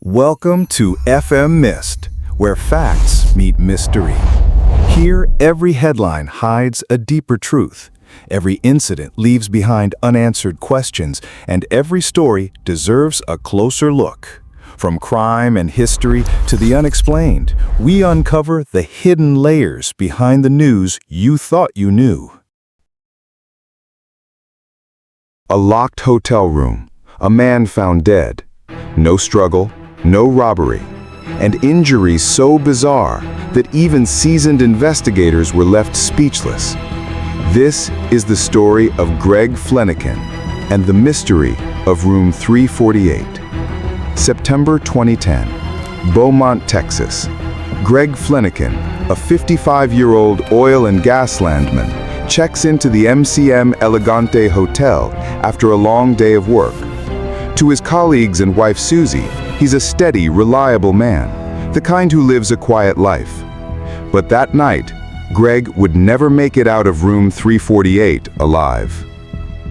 Welcome to FMyst, where facts meet mystery. Here, every headline hides a deeper truth. Every incident leaves behind unanswered questions, and every story deserves a closer look. From crime and history to the unexplained, we uncover the hidden layers behind the news you thought you knew. A locked hotel room. A man found dead. No struggle, no robbery, and injuries so bizarre that even seasoned investigators were left speechless. This is the story of Greg Fleniken and the mystery of Room 348. September 2010, Beaumont, Texas. Greg Fleniken, a 55-year-old oil and gas landman, checks into the MCM Eleganté Hotel after a long day of work. To his colleagues and wife Susie, he's a steady, reliable man, the kind who lives a quiet life. But that night, Greg would never make it out of room 348 alive.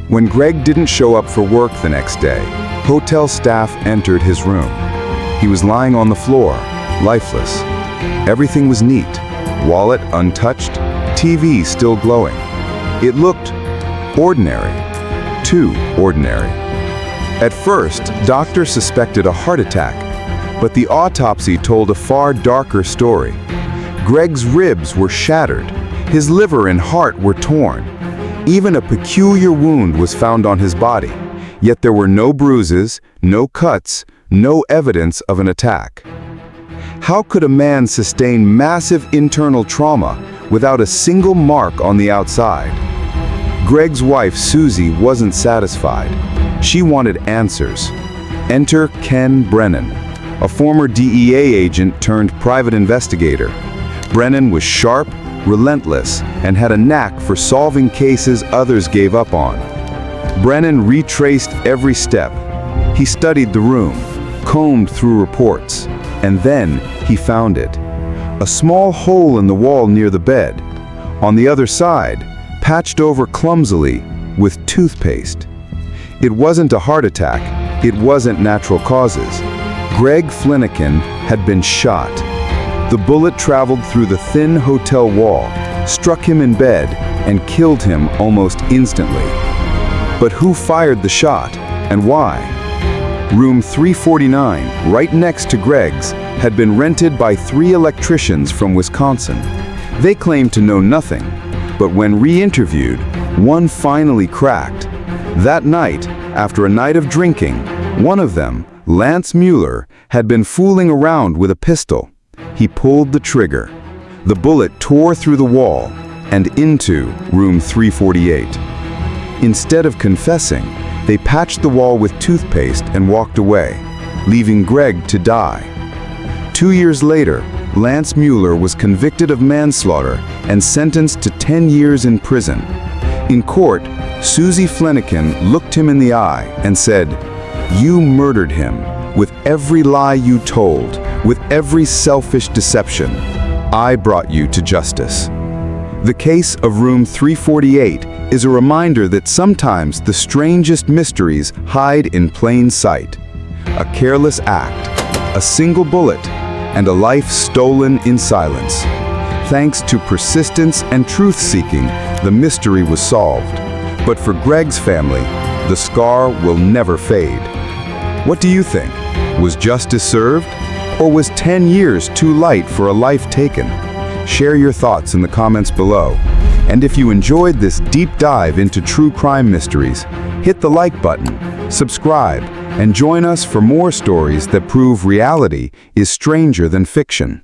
When Greg didn't show up for work the next day, hotel staff entered his room. He was lying on the floor, lifeless. Everything was neat, wallet untouched, TV still glowing. It looked ordinary, too ordinary. At first, doctors suspected a heart attack, but the autopsy told a far darker story. Greg's ribs were shattered, his liver and heart were torn. Even a peculiar wound was found on his body, yet there were no bruises, no cuts, no evidence of an attack. How could a man sustain massive internal trauma without a single mark on the outside? Greg's wife, Susie, wasn't satisfied. She wanted answers. Enter Ken Brennan, a former DEA agent turned private investigator. Brennan was sharp, relentless, and had a knack for solving cases others gave up on. Brennan retraced every step. He studied the room, combed through reports, and then he found it. A small hole in the wall near the bed. On the other side, patched over clumsily with toothpaste. It wasn't a heart attack, it wasn't natural causes. Greg Fleniken had been shot. The bullet traveled through the thin hotel wall, struck him in bed, and killed him almost instantly. But who fired the shot, and why? Room 349, right next to Greg's, had been rented by 3 electricians from Wisconsin. They claimed to know nothing, but when re-interviewed, one finally cracked. That night, after a night of drinking, one of them, Lance Mueller, had been fooling around with a pistol. He pulled the trigger. The bullet tore through the wall and into room 348. Instead of confessing, they patched the wall with toothpaste and walked away, leaving Greg to die. 2 years later, Lance Mueller was convicted of manslaughter and sentenced to 10 years in prison. In court, Susie Fleniken looked him in the eye and said, "You murdered him. With every lie you told, with every selfish deception, I brought you to justice." The case of room 348 is a reminder that sometimes the strangest mysteries hide in plain sight. A careless act, a single bullet, and a life stolen in silence. Thanks to persistence and truth-seeking, the mystery was solved. But for Greg's family, the scar will never fade. What do you think? Was justice served? Or was 10 years too light for a life taken? Share your thoughts in the comments below. And if you enjoyed this deep dive into true crime mysteries, hit the like button, subscribe, and join us for more stories that prove reality is stranger than fiction.